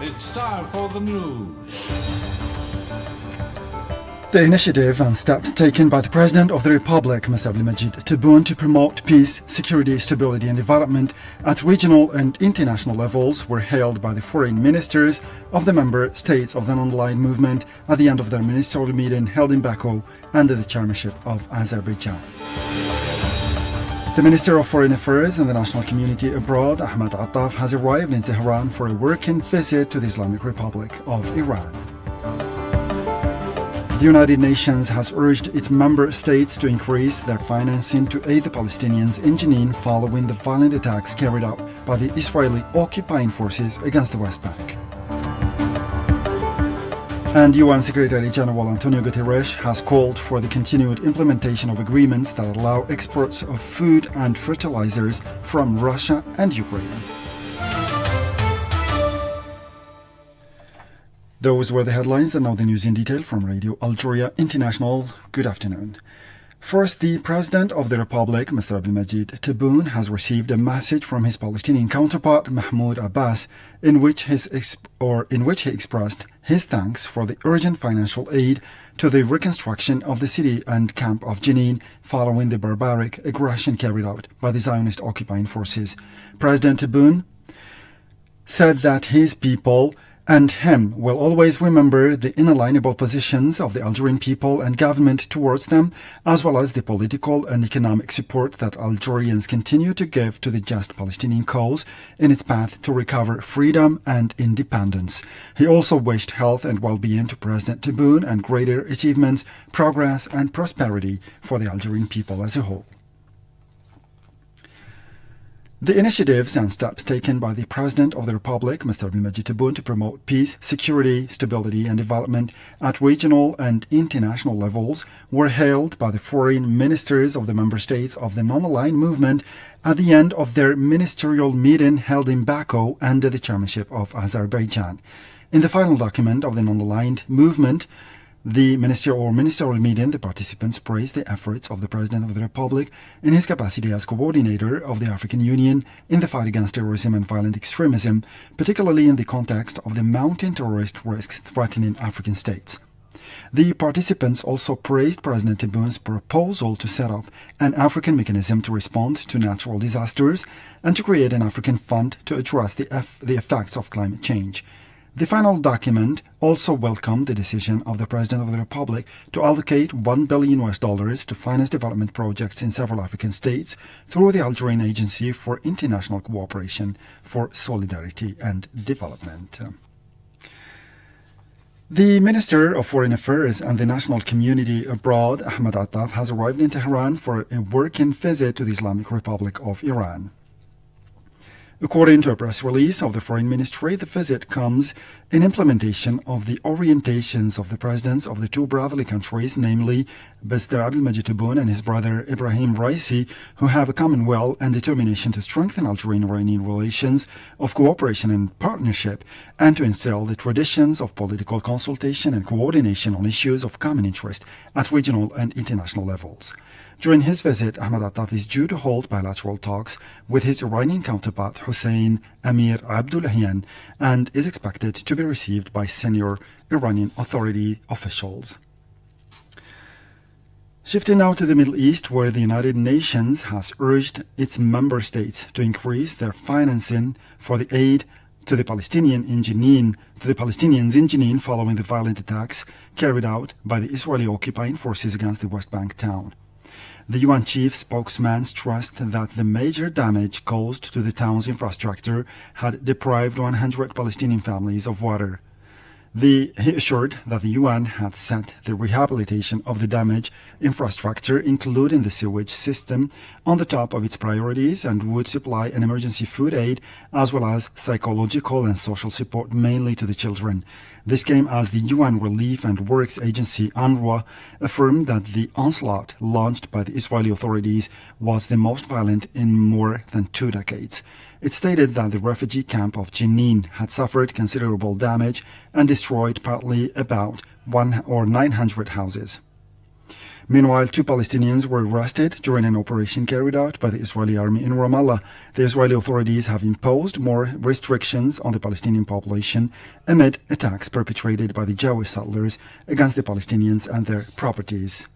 It's time for the news. The initiative and steps taken by the President of the Republic, Mr. Abdelmajid Tebboune, to promote peace, security, stability and development at regional and international levels were hailed by the foreign ministers of the member states of the non-aligned movement at the end of their ministerial meeting held in Baku under the chairmanship of Azerbaijan. The Minister of Foreign Affairs and the National Community Abroad, Ahmed Attaf, has arrived in Tehran for a working visit to the Islamic Republic of Iran. The United Nations has urged its member states to increase their financing to aid the Palestinians in Jenin following the violent attacks carried out by the Israeli occupying forces against the West Bank. And UN Secretary General Antonio Guterres has called for the continued implementation of agreements that allow exports of food and fertilizers from Russia and Ukraine. Those were the headlines, and now the news in detail from Radio Algeria International. Good afternoon. First, the President of the Republic, Mr. Abdelmajid Tebboune, has received a message from his Palestinian counterpart, Mahmoud Abbas, in which he expressed his thanks for the urgent financial aid to the reconstruction of the city and camp of Jenin following the barbaric aggression carried out by the Zionist occupying forces. President Tebboune said that his people and him will always remember the inalienable positions of the Algerian people and government towards them, as well as the political and economic support that Algerians continue to give to the just Palestinian cause in its path to recover freedom and independence. He also wished health and well-being to President Tebboune and greater achievements, progress and prosperity for the Algerian people as a whole. The initiatives and steps taken by the President of the Republic, Mr. Abdelmajid Tebboune, to promote peace, security, stability and development at regional and international levels were hailed by the foreign ministers of the member states of the non-aligned movement at the end of their ministerial meeting held in Baku under the chairmanship of Azerbaijan. In the final document of the non-aligned movement, the ministerial meeting, the participants praised the efforts of the President of the Republic in his capacity as coordinator of the African Union in the fight against terrorism and violent extremism, particularly in the context of the mounting terrorist risks threatening African states. The participants also praised President Tebboune's proposal to set up an African mechanism to respond to natural disasters and to create an African fund to address the effects of climate change. The final document also welcomed the decision of the President of the Republic to allocate $1 billion to finance development projects in several African states through the Algerian Agency for International Cooperation for Solidarity and Development. The Minister of Foreign Affairs and the National Community Abroad, Ahmed Attaf, has arrived in Tehran for a working visit to the Islamic Republic of Iran. According to a press release of the Foreign Ministry, the visit comes in implementation of the orientations of the presidents of the two brotherly countries, namely Mr. Abdelmajid Tebboune and his brother Ibrahim Raisi, who have a common will and determination to strengthen Algerian-Iranian relations of cooperation and partnership and to instill the traditions of political consultation and coordination on issues of common interest at regional and international levels. During his visit, Ahmed Attaf is due to hold bilateral talks with his Iranian counterpart Hossein Amir Abdullahian and is expected to be received by senior Iranian authority officials. Shifting now to the Middle East, where the United Nations has urged its member states to increase their financing for the aid to the Palestinians in Jenin following the violent attacks carried out by the Israeli occupying forces against the West Bank town. The UN chief spokesman stressed that the major damage caused to the town's infrastructure had deprived 100 Palestinian families of water. He assured that the UN had set the rehabilitation of the damaged infrastructure, including the sewage system, on the top of its priorities and would supply an emergency food aid as well as psychological and social support mainly to the children. This came as the UN Relief and Works Agency UNRWA affirmed that the onslaught launched by the Israeli authorities was the most violent in more than 2 decades. It stated that the refugee camp of Jenin had suffered considerable damage and destroyed partly about 900 houses. Meanwhile, 2 Palestinians were arrested during an operation carried out by the Israeli army in Ramallah. The Israeli authorities have imposed more restrictions on the Palestinian population amid attacks perpetrated by the Jewish settlers against the Palestinians and their properties.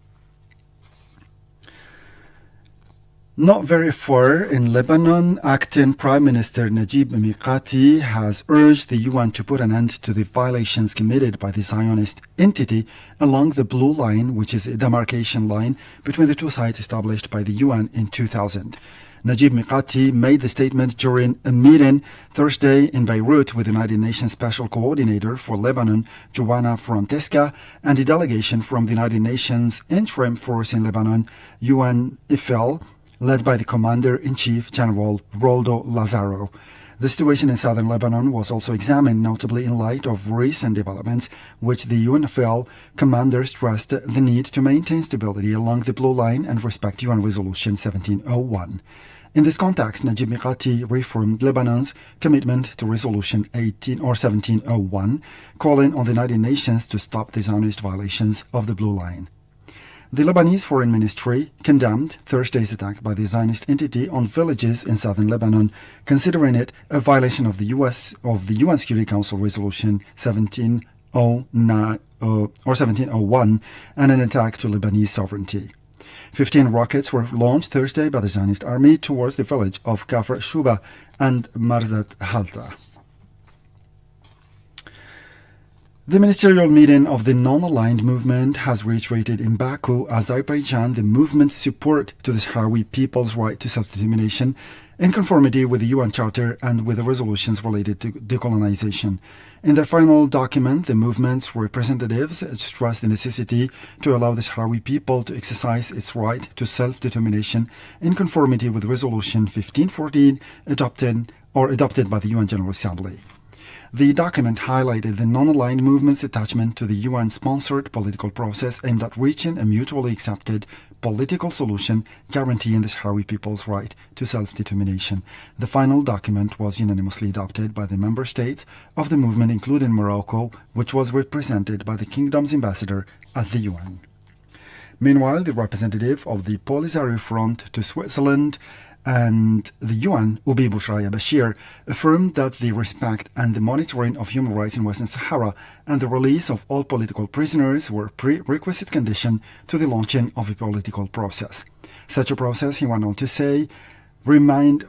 Not very far in Lebanon, acting Prime Minister Najib Mikati has urged the UN to put an end to the violations committed by the Zionist entity along the Blue Line, which is a demarcation line between the two sides established by the UN in 2000. Najib Mikati made the statement during a meeting Thursday in Beirut with the United Nations Special Coordinator for Lebanon, Joanna Frontesca, and a delegation from the United Nations Interim Force in Lebanon, UNIFIL, led by the Commander-in-Chief General Roldo Lazaro. The situation in southern Lebanon was also examined, notably in light of recent developments, which the UNIFIL commander stressed the need to maintain stability along the Blue Line and respect UN Resolution 1701. In this context, Najib Mikati reaffirmed Lebanon's commitment to Resolution 1701, calling on the United Nations to stop the Zionist violations of the Blue Line. The Lebanese Foreign Ministry condemned Thursday's attack by the Zionist entity on villages in southern Lebanon, considering it a violation of the UN Security Council Resolution 1709 or 1701 and an attack to Lebanese sovereignty. 15 rockets were launched Thursday by the Zionist army towards the village of Kafr Shuba and Marzat Halta. The ministerial meeting of the non-aligned movement has reiterated in Baku, Azerbaijan, the movement's support to the Sahrawi people's right to self-determination in conformity with the UN Charter and with the resolutions related to decolonization. In their final document, the movement's representatives stressed the necessity to allow the Sahrawi people to exercise its right to self-determination in conformity with Resolution 1514 adopted by the UN General Assembly. The document highlighted the non-aligned movement's attachment to the UN-sponsored political process aimed at reaching a mutually accepted political solution guaranteeing the Sahrawi people's right to self-determination. The final document was unanimously adopted by the member states of the movement, including Morocco, which was represented by the kingdom's ambassador at the UN. Meanwhile, the representative of the Polisario Front to Switzerland and the UN, Ubi Bushraya Bashir, affirmed that the respect and the monitoring of human rights in Western Sahara and the release of all political prisoners were prerequisite condition to the launching of a political process. Such a process, he went on to say, remained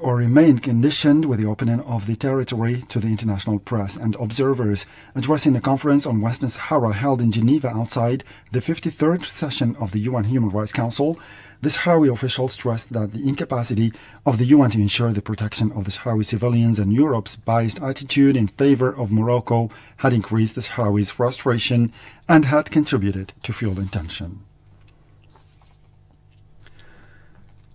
conditioned with the opening of the territory to the international press and observers. Addressing a conference on Western Sahara held in Geneva outside the 53rd session of the UN Human Rights Council, the Sahrawi official stressed that the incapacity of the UN to ensure the protection of the Sahrawi civilians and Europe's biased attitude in favor of Morocco had increased the Sahrawis' frustration and had contributed to fueling tension.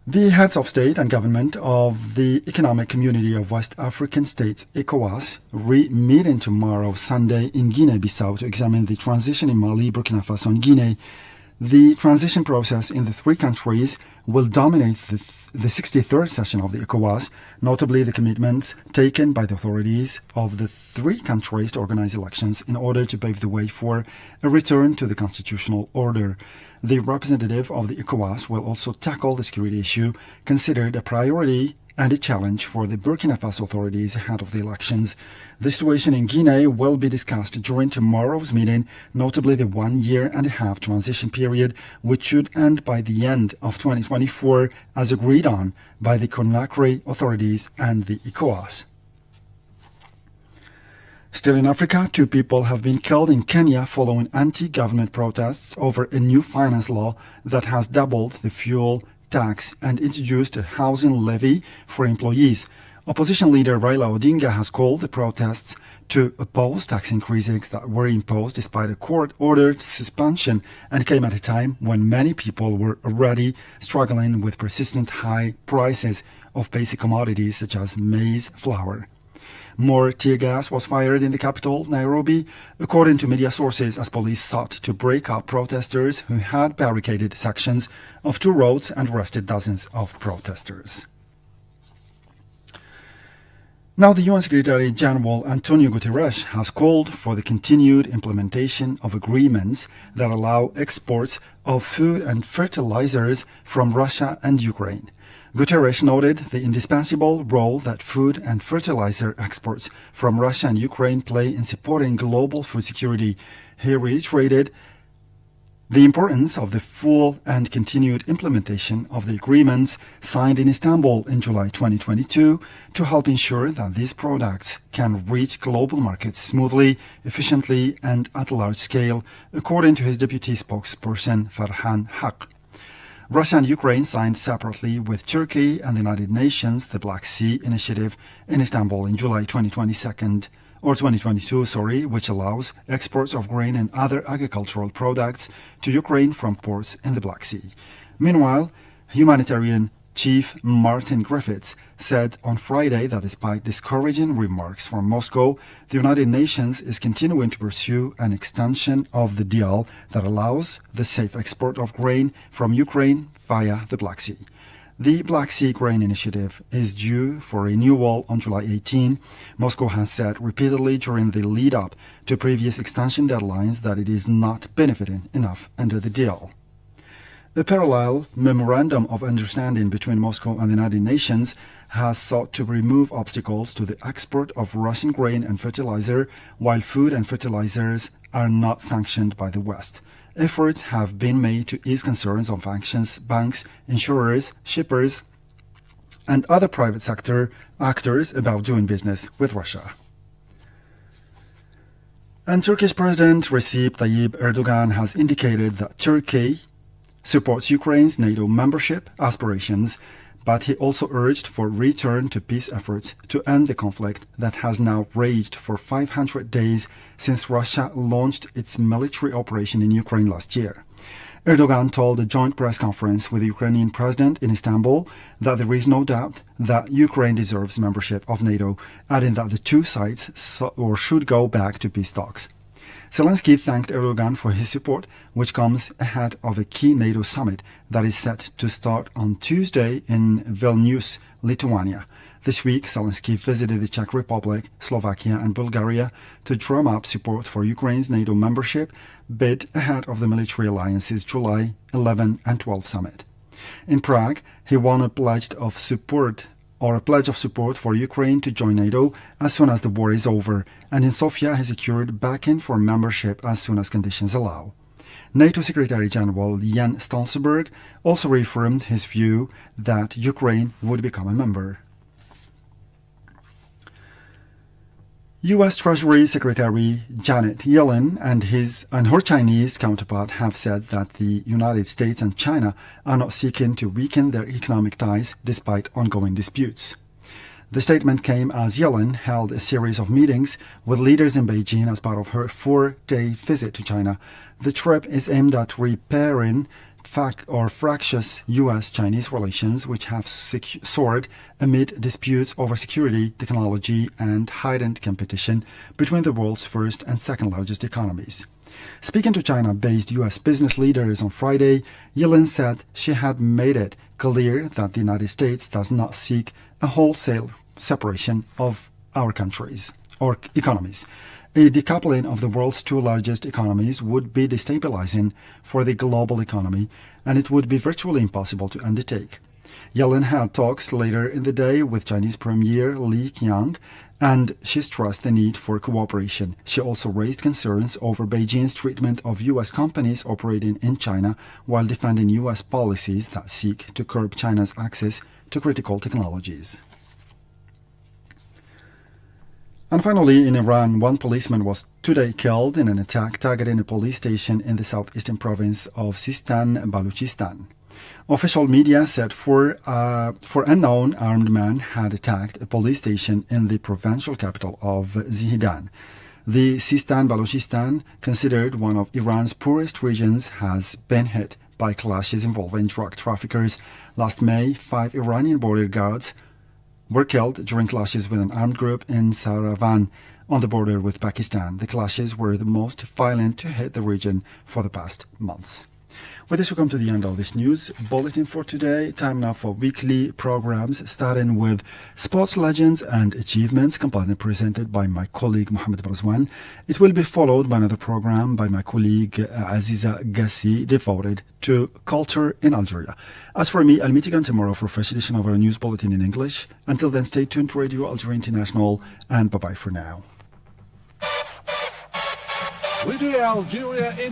The heads of state and government of the Economic Community of West African States, ECOWAS, meeting tomorrow, Sunday, in Guinea-Bissau to examine the transition in Mali, Burkina Faso and Guinea. The transition process in the three countries will dominate the 63rd session of the ECOWAS, notably the commitments taken by the authorities of the three countries to organize elections in order to pave the way for a return to the constitutional order. The representative of the ECOWAS will also tackle the security issue, considered a priority and a challenge for the Burkina Faso authorities ahead of the elections. The situation in Guinea will be discussed during tomorrow's meeting, notably the 1.5-year transition period, which should end by the end of 2024, as agreed on by the Conakry authorities and the ECOWAS. Still in Africa, 2 people have been killed in Kenya following anti-government protests over a new finance law that has doubled the fuel tax and introduced a housing levy for employees. Opposition leader Raila Odinga has called the protests to oppose tax increases that were imposed despite a court-ordered suspension and came at a time when many people were already struggling with persistent high prices of basic commodities such as maize flour. More tear gas was fired in the capital, Nairobi, according to media sources, as police sought to break up protesters who had barricaded sections of 2 roads and arrested dozens of protesters. Now, the UN Secretary General Antonio Guterres has called for the continued implementation of agreements that allow exports of food and fertilizers from Russia and Ukraine. Guterres noted the indispensable role that food and fertilizer exports from Russia and Ukraine play in supporting global food security. He reiterated the importance of the full and continued implementation of the agreements signed in Istanbul in July 2022 to help ensure that these products can reach global markets smoothly, efficiently, and at a large scale, according to his deputy spokesperson Farhan Haq. Russia and Ukraine signed separately with Turkey and the United Nations the Black Sea Initiative in Istanbul in July 2022, which allows exports of grain and other agricultural products to Ukraine from ports in the Black Sea. Meanwhile, humanitarian chief Martin Griffiths said on Friday that despite discouraging remarks from Moscow, the United Nations is continuing to pursue an extension of the deal that allows the safe export of grain from Ukraine via the Black Sea. The Black Sea Grain Initiative is due for renewal on July 18. Moscow has said repeatedly during the lead-up to previous extension deadlines that it is not benefiting enough under the deal. A parallel memorandum of understanding between Moscow and the United Nations has sought to remove obstacles to the export of Russian grain and fertilizer, while food and fertilizers are not sanctioned by the West. Efforts have been made to ease concerns on banks, insurers, shippers, and other private sector actors about doing business with Russia. And Turkish President Recep Tayyip Erdogan has indicated that Turkey supports Ukraine's NATO membership aspirations, but he also urged for return to peace efforts to end the conflict that has now raged for 500 days since Russia launched its military operation in Ukraine last year. Erdogan told a joint press conference with the Ukrainian president in Istanbul that there is no doubt that Ukraine deserves membership of NATO, adding that the two sides should go back to peace talks. Zelensky thanked Erdogan for his support, which comes ahead of a key NATO summit that is set to start on Tuesday in Vilnius, Lithuania. This week, Zelensky visited the Czech Republic, Slovakia, and Bulgaria to drum up support for Ukraine's NATO membership bid ahead of the military alliance's July 11 and 12 summit. In Prague, he won a pledge of support for Ukraine to join NATO as soon as the war is over, and in Sofia he secured backing for membership as soon as conditions allow. NATO Secretary General Jens Stoltenberg also reaffirmed his view that Ukraine would become a member. U.S. Treasury Secretary Janet Yellen and her Chinese counterpart have said that the United States and China are not seeking to weaken their economic ties despite ongoing disputes. The statement came as Yellen held a series of meetings with leaders in Beijing as part of her 4-day visit to China. The trip is aimed at repairing fractious U.S.-Chinese relations, which have soared amid disputes over security, technology, and heightened competition between the world's first and second largest economies. Speaking to China-based U.S. business leaders on Friday, Yellen said she had made it clear that the United States does not seek a wholesale separation of our countries or economies. A decoupling of the world's two largest economies would be destabilizing for the global economy, and it would be virtually impossible to undertake. Yellen had talks later in the day with Chinese Premier Li Qiang, and she stressed the need for cooperation. She also raised concerns over Beijing's treatment of U.S. companies operating in China while defending U.S. policies that seek to curb China's access to critical technologies. And finally, in Iran, one policeman was today killed in an attack targeting a police station in the southeastern province of Sistan, Balochistan. Official media said four unknown armed men had attacked a police station in the provincial capital of Zihidan. The Sistan Balochistan, considered one of Iran's poorest regions, has been hit by clashes involving drug traffickers. Last May, 5 Iranian border guards were killed during clashes with an armed group in Saravan on the border with Pakistan. The clashes were the most violent to hit the region for the past months. With this, we come to the end of this news bulletin for today. Time now for weekly programs, starting with Sports Legends and Achievements, compiled and presented by my colleague Mohammed Barzwan. It will be followed by another program by my colleague Aziza Gassi, devoted to culture in Algeria. As for me, I'll meet again tomorrow for a fresh edition of our news bulletin in English. Until then, stay tuned to Radio Algeria International, and bye-bye for now. Radio Algeria